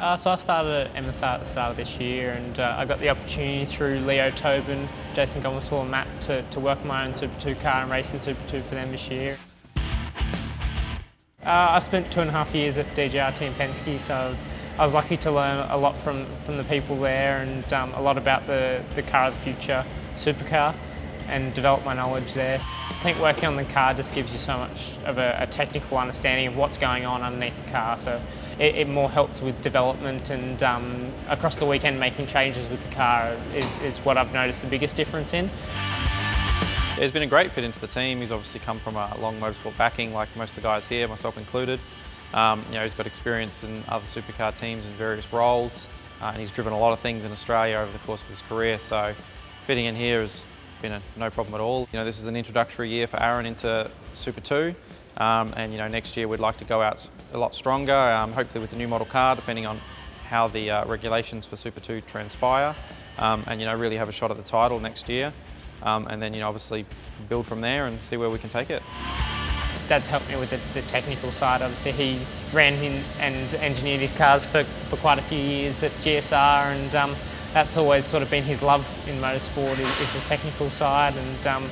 So I started at MSR at the start of this year, and I got the opportunity through Leo Tobin, Jason Gomersall and Matt to work on my own Super 2 car and race in Super 2 for them this year. I spent 2.5 years at DJR Team Penske, so I was lucky to learn a lot from the people there, and a lot about the car of the future, supercar, and develop my knowledge there. I think working on the car just gives you so much of a technical understanding of what's going on underneath the car, so it more helps with development, and across the weekend making changes with the car is what I've noticed the biggest difference in. He's been a great fit into the team. He's obviously come from a long motorsport backing, like most of the guys here, myself included. He's got experience in other supercar teams in various roles, and he's driven a lot of things in Australia over the course of his career, so fitting in here has been no problem at all. This is an introductory year for Aaron into Super 2, and next year we'd like to go out a lot stronger, hopefully with a new model car, depending on how the regulations for Super 2 transpire, and really have a shot at the title next year, and then obviously build from there and see where we can take it. Dad's helped me with the technical side. Obviously he ran and engineered his cars for quite a few years at GSR, and that's always sort of been his love in motorsport, is the technical side, and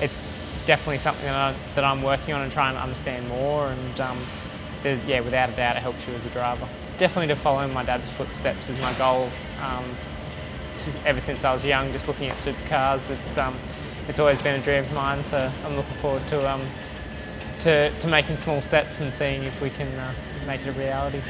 it's definitely something that I'm working on and trying to understand more, and without a doubt it helps you as a driver. Definitely to follow in my dad's footsteps is my goal. Ever since I was young, just looking at supercars, it's always been a dream of mine, so I'm looking forward to making small steps and seeing if we can make it a reality.